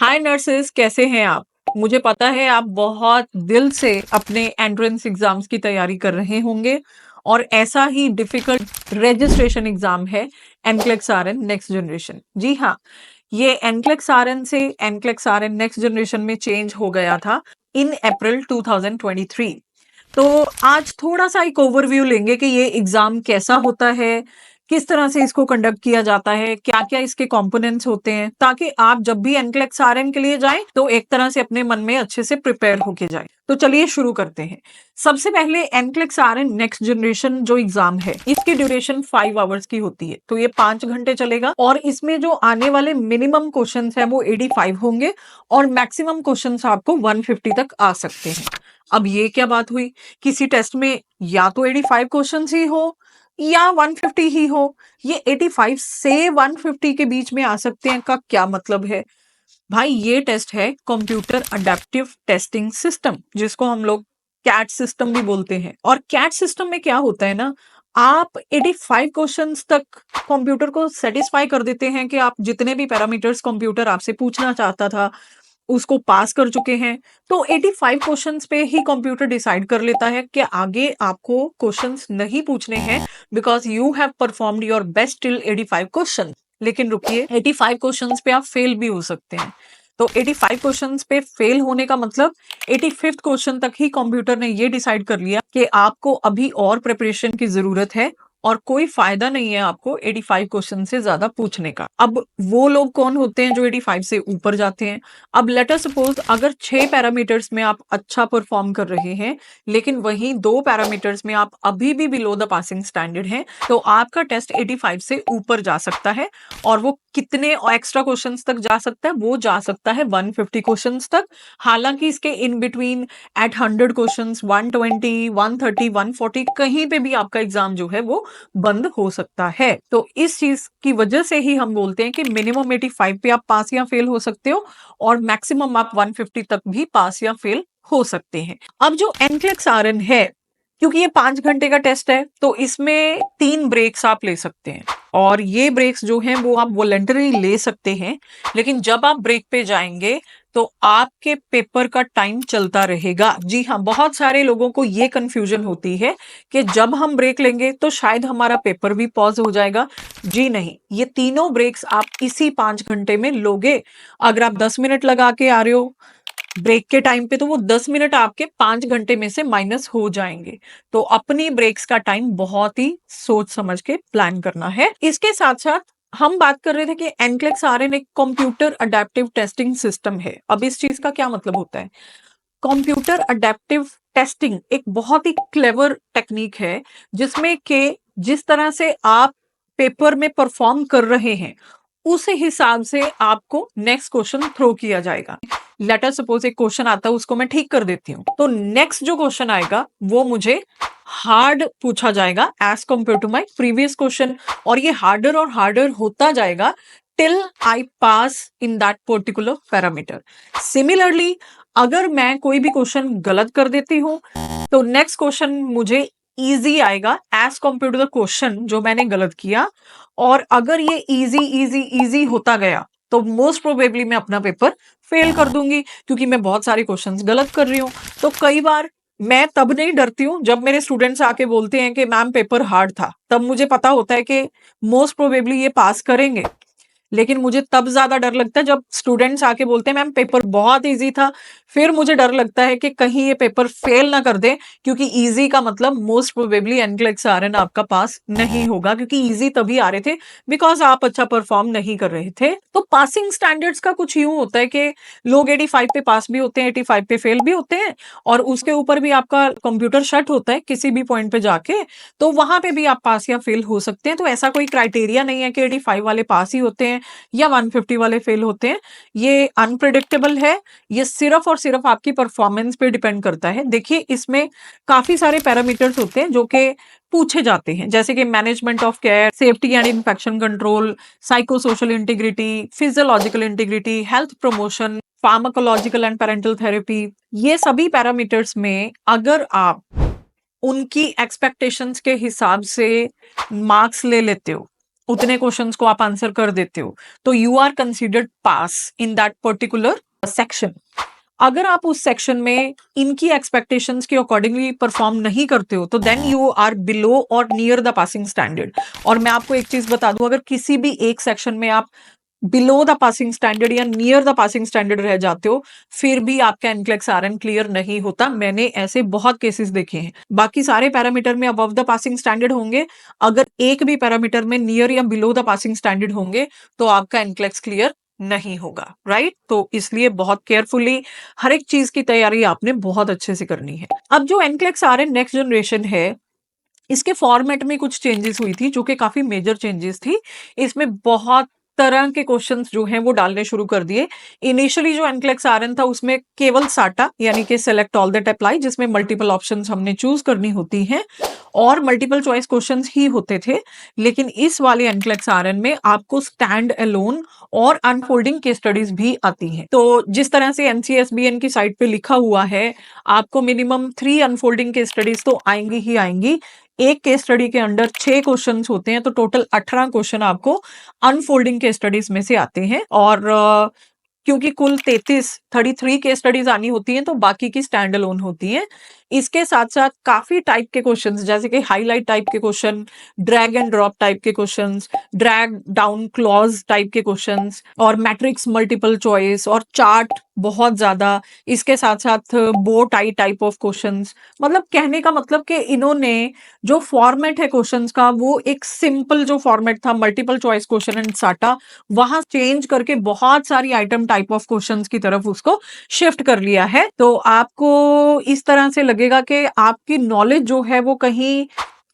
हाय nurses, कैसे हैं आप? मुझे पता है आप बहुत दिल से अपने एंट्रेंस एग्जाम्स की तैयारी कर रहे होंगे और ऐसा ही डिफिकल्ट रजिस्ट्रेशन एग्जाम है एनक्लेक्स आरएन नेक्स्ट जनरेशन। जी हाँ, ये एनक्लेक्स आरएन से एनक्लेक्स आरएन नेक्स्ट जनरेशन में चेंज हो गया था इन अप्रैल 2023। तो आज थोड़ा सा एक ओवरव्यू लेंगे कि ये एग्जाम कैसा होता है, किस तरह से इसको कंडक्ट किया जाता है, क्या-क्या इसके कंपोनेंट्स होते हैं, ताकि आप जब भी एनक्लेक्स आरएन के लिए जाएं तो एक तरह से अपने मन में अच्छे से प्रिपेयर होके जाएं। तो चलिए शुरू करते हैं। सबसे पहले एनक्लेक्स आरएन नेक्स्ट जनरेशन जो एग्जाम है, इसकी ड्यूरेशन 5 आवर्स की होती है। तो ये 5 घंटे चलेगा और इसमें जो आने वाले मिनिमम क्वेश्चंस है वो 85 होंगे और मैक्सिमम क्वेश्चंस आपको 150 तक आ सकते हैं। अब ये क्या बात हुई, किसी टेस्ट में या तो 85 क्वेश्चंस ही हो या 150 ही हो। ये 85 से 150 के बीच में आ सकते हैं का क्या मतलब है? भाई ये टेस्ट है कंप्यूटर अडेप्टिव टेस्टिंग सिस्टम, जिसको हम लोग कैट सिस्टम भी बोलते हैं। और कैट सिस्टम में क्या होता है ना, आप 85 क्वेश्चंस तक कंप्यूटर को सेटिस्फाई कर देते हैं कि आप जितने भी पैरामीटर्स कंप्यूटर आपसे पूछना चाहता था उसको पास कर चुके हैं। तो 85 क्वेश्चंस पे ही कंप्यूटर डिसाइड कर लेता है कि आगे आपको क्वेश्चंस नहीं पूछने हैं, because you have performed your best till 85 question. लेकिन रुकिए, 85 क्वेश्चंस पे आप फेल भी हो सकते हैं। तो 85 क्वेश्चंस पे फेल होने का मतलब 85th क्वेश्चन तक ही कंप्यूटर ने ये डिसाइड कर लिया कि आपको अभी और प्रिपरेशन की जरूरत है और कोई फायदा नहीं है आपको 85 क्वेश्चन से ज्यादा पूछने का। अब वो लोग कौन होते हैं जो 85 से ऊपर जाते हैं? अब लेट अस सपोज अगर 6 पैरामीटर्स में आप अच्छा परफॉर्म कर रहे हैं, लेकिन वहीं 2 पैरामीटर्स में आप अभी भी बिलो द पासिंग स्टैंडर्ड हैं, तो आपका टेस्ट 85 से ऊपर जा सकता है। और वो कितने एक्स्ट्रा क्वेश्चंस तक जा सकता है? वो जा सकता है 150 क्वेश्चंस तक। हालांकि इसके इन बिटवीन एट 100 क्वेश्चंस 120, 130, 140 कहीं पे भी आपका एग्जाम जो है वो बंद हो सकता है। तो इस चीज की वजह से ही हम बोलते हैं कि मिनिमम 85 पे आप पास या फेल हो सकते हो और मैक्सिमम आप 150 तक भी पास या फेल हो सकते हैं। अब जो एनक्लेक्स आरएन है, क्योंकि ये 5 घंटे का टेस्ट है, तो इसमें 3 ब्रेक्स आप ले सकते हैं और ये ब्रेक्स जो हैं वो आप वॉलंटरी ले सकते हैं। लेकिन जब आप ब्रेक पे जाएंगे तो आपके पेपर का टाइम चलता रहेगा। जी हाँ, बहुत सारे लोगों को ये कंफ्यूजन होती है कि जब हम ब्रेक लेंगे तो शायद हमारा पेपर भी पॉज हो जाएगा। जी नहीं, ये तीनों ब्रेक्स आप इसी 5 घंटे में लोगे। अगर आप 10 मिनट लगा के आ रहे हो ब्रेक के टाइम पे, तो वो 10 मिनट आपके 5 घंटे में से माइनस हो जाएंगे। तो अपनी ब्रेक्स का टाइम बहुत ही सोच समझ के प्लान करना है। इसके साथ साथ हम बात कर रहे थे कि एनक्लेक्स आरएन एक कंप्यूटर अडेप्टिव टेस्टिंग सिस्टम है। अब इस चीज का क्या मतलब होता है? कंप्यूटर अडेप्टिव टेस्टिंग एक बहुत ही क्लेवर टेक्निक है, जिसमें के जिस तरह से आप पेपर में परफॉर्म कर रहे हैं उस हिसाब से आपको नेक्स्ट क्वेश्चन थ्रो किया जाएगा। लेट अस सपोज एक क्वेश्चन आता है, उसको मैं ठीक कर देती हूँ, तो नेक्स्ट जो क्वेश्चन आएगा वो मुझे हार्ड पूछा जाएगा as compare to my previous question. और ये हार्डर और हार्डर होता जाएगा till I pass in that particular parameter. Similarly, अगर मैं कोई भी क्वेश्चन गलत कर देती हूँ तो नेक्स्ट क्वेश्चन मुझे इजी आएगा as compare to the question जो मैंने गलत किया। और अगर ये इजी इजी इजी होता गया तो मोस्ट प्रोबेबली मैं अपना पेपर फेल कर दूंगी, क्योंकि मैं बहुत सारे क्वेश्चंस गलत कर रही हूँ। तो कई बार मैं तब नहीं डरती हूँ जब मेरे स्टूडेंट्स आके बोलते हैं कि मैम पेपर हार्ड था, तब मुझे पता होता है कि मोस्ट प्रोबेबली ये पास करेंगे। लेकिन मुझे तब ज्यादा डर लगता है जब स्टूडेंट्स आके बोलते हैं मैम पेपर बहुत इजी था। फिर मुझे डर लगता है कि कहीं ये पेपर फेल ना कर दे, क्योंकि इजी का मतलब मोस्ट प्रोबेबली एनक्लेक्स आरएन आपका पास नहीं होगा, क्योंकि इजी तभी आ रहे थे बिकॉज आप अच्छा परफॉर्म नहीं कर रहे थे। तो पासिंग स्टैंडर्ड्स का कुछ यूं होता है कि लोग 85 पे पास भी होते हैं, 85 पे फेल भी होते हैं, और उसके ऊपर भी आपका कंप्यूटर शट होता है किसी भी पॉइंट पे जाके, तो वहां पे भी आप पास या फेल हो सकते हैं। तो ऐसा कोई क्राइटेरिया नहीं है कि 85 वाले पास ही होते हैं या 150 वाले फेल होते हैं। ये अनप्रिडिक्टेबल है, ये सिर्फ और सिर्फ आपकी परफॉर्मेंस पे डिपेंड करता है। देखिए, इसमें काफी सारे पैरामीटर्स होते हैं जो कि पूछे जाते हैं, जैसे कि management of care, safety and infection control, psycho social integrity, physiological integrity, health promotion, pharmacological and parental therapy. ये सभी पैरामीटर्स में अगर आप उनकी एक्सपेक्टेशंस के हिसाब से मार्क्स ले लेते हो, उतने क्वेश्चंस को आप आंसर कर देते हो, तो you are considered pass in that particular section. अगर आप उस सेक्शन में इनकी एक्सपेक्टेशंस के अकॉर्डिंगली परफॉर्म नहीं करते हो, तो देन यू आर बिलो और नियर द पासिंग स्टैंडर्ड। और मैं आपको एक चीज बता दूं, अगर किसी भी एक सेक्शन में आप बिलो द पासिंग स्टैंडर्ड या नियर द पासिंग स्टैंडर्ड रह जाते हो, फिर भी आपका एनक्लेक्स आरएन क्लियर नहीं होता। मैंने ऐसे बहुत केसेस देखे हैं। बाकी सारे पैरामीटर में अबव द पासिंग स्टैंडर्ड होंगे, अगर एक भी पैरामीटर में नियर या बिलो द पासिंग स्टैंडर्ड होंगे तो आपका एनक्लेक्स क्लियर नहीं होगा, राइट। तो इसलिए बहुत केयरफुली हर एक चीज की तैयारी आपने बहुत अच्छे से करनी है। अब जो एनक्लेक्स आरएन नेक्स्ट जनरेशन है, इसके फॉर्मेट में कुछ चेंजेस हुई थी जो कि काफी मेजर चेंजेस थी। इसमें बहुत तरह के क्वेश्चंस जो हैं वो डालने शुरू कर दिए। इनिशियली जो एनक्लेक्स आरएन था उसमें केवल साटा यानी कि सेलेक्ट ऑल दैट अप्लाई, जिसमें मल्टीपल ऑप्शंस हमने चूज करनी होती हैं और मल्टीपल चॉइस क्वेश्चंस ही होते थे। लेकिन इस वाले एनक्लेक्स आरएन में आपको स्टैंड अलोन और अनफोल्डिंग केस स्टडीज भी आती हैं। तो जिस तरह से एनसीएसबीएन की साइट पे लिखा हुआ है, आपको मिनिमम 3 अनफोल्डिंग केस स्टडीज तो आएंगी ही आएंगी। एक केस स्टडी के अंदर 6 क्वेश्चंस होते हैं, तो टोटल 18 क्वेश्चन आपको अनफोल्डिंग केस स्टडीज में से आते हैं। और क्योंकि कुल 33 केस स्टडीज आनी होती हैं, तो बाकी की स्टैंड अलोन होती हैं। इसके साथ साथ काफी टाइप के क्वेश्चंस, जैसे कि हाईलाइट टाइप के question, drag and drop type के questions, drag down cloze type के क्वेश्चंस और मैट्रिक्स मल्टीपल चॉइस और चार्ट बहुत ज्यादा। इसके साथ साथ बो टाई टाइप ऑफ क्वेश्चंस। मतलब कहने का मतलब कि इन्होंने जो फॉर्मेट है क्वेश्चंस का, वो एक सिंपल जो फॉर्मेट था मल्टीपल चॉइस क्वेश्चन एंड साटा, वहां चेंज करके बहुत सारी आइटम टाइप ऑफ क्वेश्चंस की तरफ उसको शिफ्ट कर लिया है। तो आपको इस तरह से लगेगा कि आपकी नॉलेज जो है वो कहीं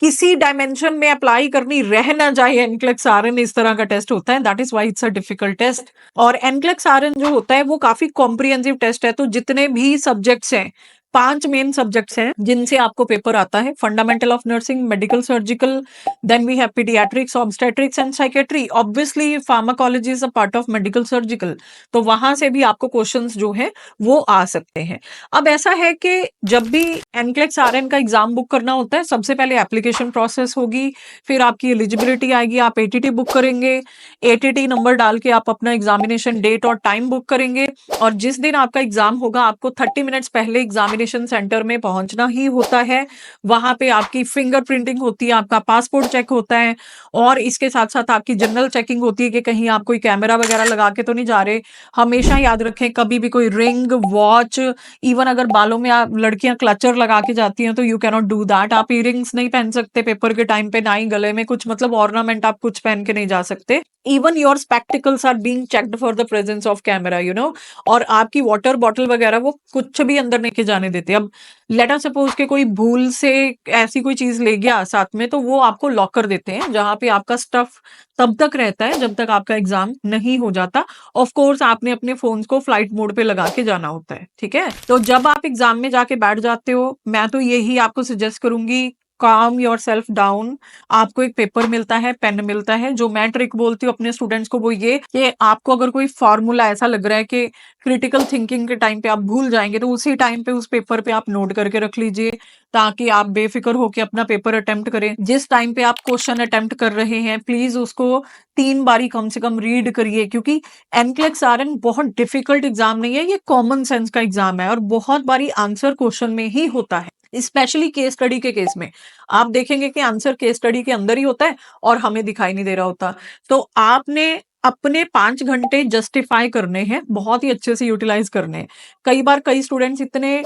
किसी डायमेंशन में अप्लाई करनी रह ना जाए। एनक्लेक्स आरएन इस तरह का टेस्ट होता है, that is why it's a difficult test. और एनक्लेक्स आरएन जो होता है वो काफी कॉम्प्रिहेंसिव टेस्ट है। तो जितने भी सब्जेक्ट्स हैं, 5 मेन सब्जेक्ट्स हैं जिनसे आपको पेपर आता है: fundamental of nursing, medical surgical, then we have paediatrics, obstetrics and psychiatry. Obviously pharmacology is a part of medical surgical, तो वहां से भी आपको क्वेश्चंस जो है वो आ सकते हैं। अब ऐसा है कि जब भी एनक्लेक्स आरएन का एग्जाम बुक करना होता है, सबसे पहले एप्लीकेशन प्रोसेस होगी, फिर आपकी एलिजिबिलिटी आएगी, आप एटीटी बुक करेंगे, एटीटी नंबर डाल के आप अपना एग्जामिनेशन डेट और टाइम बुक करेंगे। और जिस दिन आपका एग्जाम होगा, आपको 30 मिनट्स पहले एग्जामिनेशन सेंटर में पहुंचना ही होता है। वहां पे आपकी फिंगर प्रिंटिंग होती है, आपका पासपोर्ट चेक होता है और इसके साथ साथ आपकी जनरल चेकिंग होती है कि कहीं आप कोई कैमरा वगैरह लगा के तो नहीं जा रहे। हमेशा याद रखें, कभी भी कोई रिंग, वॉच, इवन अगर बालों में आप लड़कियां क्लचर लगा के जाती हैं तो you can not do that. आप इयरिंग्स नहीं पहन सकते पेपर के टाइम पे, ना ही गले में कुछ मतलब ऑर्नामेंट आप कुछ पहन के नहीं जा सकते। Even your spectacles are being checked for the presence of camera, you know. और आपकी वाटर बॉटल वगैरह वो कुछ भी अंदर नहीं के जाने देते। अब लेट अस सपोज के कोई भूल से ऐसी कोई चीज ले गया साथ में, तो वो आपको लॉक कर देते हैं, जहां पे आपका स्टफ तब तक रहता है जब तक आपका एग्जाम नहीं हो जाता। ऑफ कोर्स आपने अपने फोन्स को फ्लाइट मोड पे लगा के जाना होता है, ठीक है। तो जब आप एग्जाम में जाके बैठ जाते हो, मैं तो यही आपको सजेस्ट करूंगी, काम योर सेल्फ डाउन। आपको एक पेपर मिलता है, पेन मिलता है। जो मैं ट्रिक बोलती हूँ अपने स्टूडेंट्स को वो ये कि आपको अगर कोई फॉर्मूला ऐसा लग रहा है कि क्रिटिकल थिंकिंग के टाइम पे आप भूल जाएंगे, तो उसी टाइम पे उस पेपर पे आप नोट करके रख लीजिए, ताकि आप बेफिक्र होकर अपना पेपर अटेम्प्ट करें। जिस टाइम पे आप क्वेश्चन अटेम्प्ट कर रहे हैं, प्लीज उसको 3 बारी कम से कम रीड करिए, क्योंकि एनक्लेक्स आरएन बहुत डिफिकल्ट एग्जाम नहीं है, ये कॉमन सेंस का एग्जाम है और बहुत बारी आंसर क्वेश्चन में ही होता है। स्पेशली केस स्टडी के केस में आप देखेंगे कि आंसर केस स्टडी के अंदर ही होता है और हमें दिखाई नहीं दे रहा होता। तो आपने अपने 5 घंटे जस्टिफाई करने हैं, बहुत ही अच्छे से यूटिलाइज करने हैं। कई बार कई स्टूडेंट्स इतने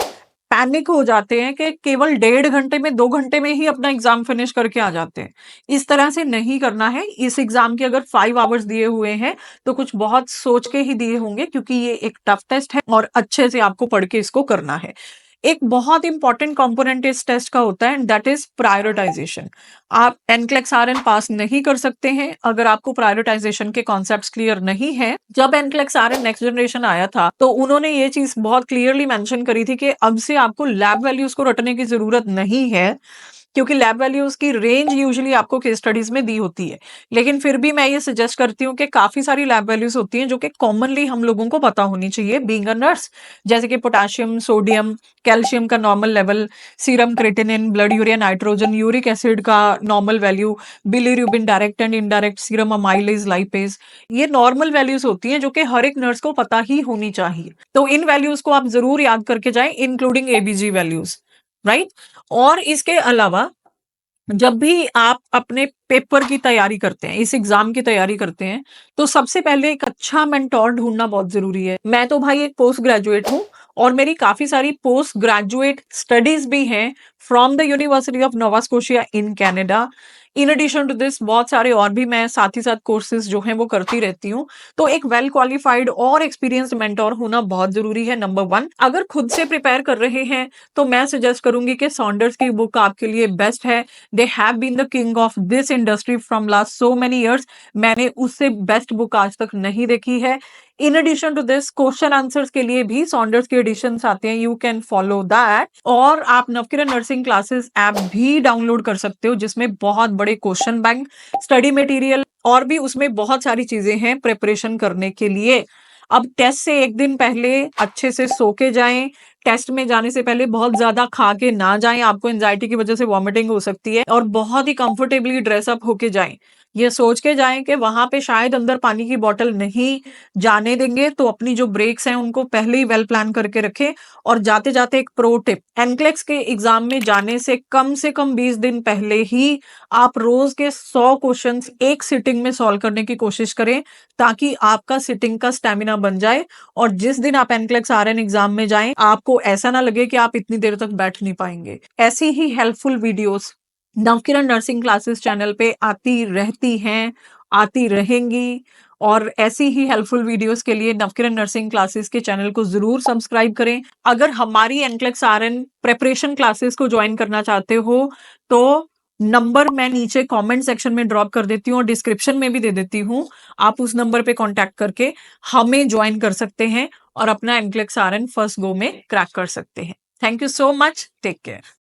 पैनिक हो जाते हैं कि केवल 1.5 घंटे में, 2 घंटे में ही अपना एग्जाम फिनिश करके आ जाते हैं। इस तरह से नहीं करना है। इस एग्जाम के अगर 5 आवर्स दिए हुए हैं तो कुछ बहुत सोच के ही दिए होंगे, क्योंकि ये एक टफ टेस्ट है और अच्छे से आपको पढ़ के इसको करना है। एक बहुत इंपॉर्टेंट कंपोनेंट इस टेस्ट का होता है, दैट इज प्रायोरिटाइजेशन। आप एनक्लेक्स आरएन पास नहीं कर सकते हैं अगर आपको प्रायोरिटाइजेशन के कॉन्सेप्ट्स क्लियर नहीं है। जब एनक्लेक्स आरएन नेक्स्ट जनरेशन आया था तो उन्होंने ये चीज बहुत क्लियरली मेंशन करी थी कि अब से आपको लैब वैल्यूज को रटने की जरूरत नहीं है। क्योंकि लैब वैल्यूज की रेंज यूजुअली आपको केस स्टडीज में दी होती है, लेकिन फिर भी मैं ये सजेस्ट करती हूँ कि काफी सारी लैब वैल्यूज होती हैं जो कि कॉमनली हम लोगों को पता होनी चाहिए बीइंग अ नर्स, जैसे कि पोटेशियम, सोडियम, कैल्शियम का normal level, serum creatinine, blood urea nitrogen, uric acid का normal value, bilirubin direct and indirect, serum amylase, lipase, ये नॉर्मल वैल्यूज होती हैं जो कि हर एक नर्स को पता ही होनी चाहिए। तो इन वैल्यूज को आप जरूर याद करके जाएं, इंक्लूडिंग एबीजी वैल्यूज, राइट। और इसके अलावा जब भी आप अपने पेपर की तैयारी करते हैं, इस एग्जाम की तैयारी करते हैं, तो सबसे पहले एक अच्छा मेंटोर ढूंढना बहुत जरूरी है। मैं तो भाई एक पोस्ट ग्रेजुएट हूँ और मेरी काफी सारी पोस्ट ग्रेजुएट स्टडीज भी हैं from the University of Nova Scotia in Canada. In addition to this बहुत सारे और भी मैं साथ ही साथ कोर्सेज जो हैं वो करती रहती हूँ। तो एक वेल क्वालिफाइड और एक्सपीरियंस्ड मेंटोर होना बहुत जरूरी है, नंबर वन। अगर खुद से प्रिपेयर कर रहे हैं तो मैं सजेस्ट करूंगी कि सॉन्डर्स की बुक आपके लिए बेस्ट है। They have been the king of this industry from last so many years. मैंने उससे बेस्ट बुक आज तक नहीं देखी है। In addition to this question answers के लिए भी सॉन्डर्स के एडिशंस आते हैं, यू कैन फॉलो दैट। और आप नवकिरण नर्सिंग क्लासेस ऐप भी डाउनलोड कर सकते हो जिसमें बहुत बड़े क्वेश्चन बैंक, स्टडी मटेरियल और भी उसमें बहुत सारी चीजें हैं प्रिपरेशन करने के लिए। अब टेस्ट से एक दिन पहले अच्छे से सो के जाएं, टेस्ट में जाने से पहले बहुत ज्यादा खा के ना जाएं, आपको एंजाइटी की वजह से वॉमिटिंग हो सकती है, और बहुत ही कंफर्टेबली ड्रेसअप होके जाएं। ये सोच के जाएं कि वहां पे शायद अंदर पानी की बोतल नहीं जाने देंगे, तो अपनी जो ब्रेक्स हैं उनको पहले ही वेल प्लान करके रखें। और जाते जाते एक प्रो टिप, एनक्लेक्स के एग्जाम में जाने से कम 20 दिन पहले ही आप रोज के 100 क्वेश्चंस एक सिटिंग में सॉल्व करने की कोशिश करें, ताकि आपका सिटिंग का स्टेमिना बन जाए और जिस दिन आप एनक्लेक्स आरएन एग्जाम में जाएं आपको ऐसा ना लगे कि आप इतनी देर तक बैठ नहीं पाएंगे। ऐसी ही helpful videos Navkiran nursing classes channel पे आती रहती हैं, आती रहेंगी। और ऐसी ही हेल्पफुल वीडियोस के लिए नवकिरण नर्सिंग क्लासेस के चैनल को जरूर सब्सक्राइब करें। अगर हमारी एनक्लेक्स आरएन प्रेपरेशन क्लासेस को ज्वाइन करना चाहते हो तो नंबर मैं नीचे कमेंट सेक्शन में ड्रॉप कर देती हूँ और डिस्क्रिप्शन में भी दे देती हूँ। आप उस नंबर पे कांटेक्ट करके हमें ज्वाइन कर सकते हैं और अपना एनक्लेक्स आरएन फर्स्ट गो में क्रैक कर सकते हैं। Thank you so much, take care.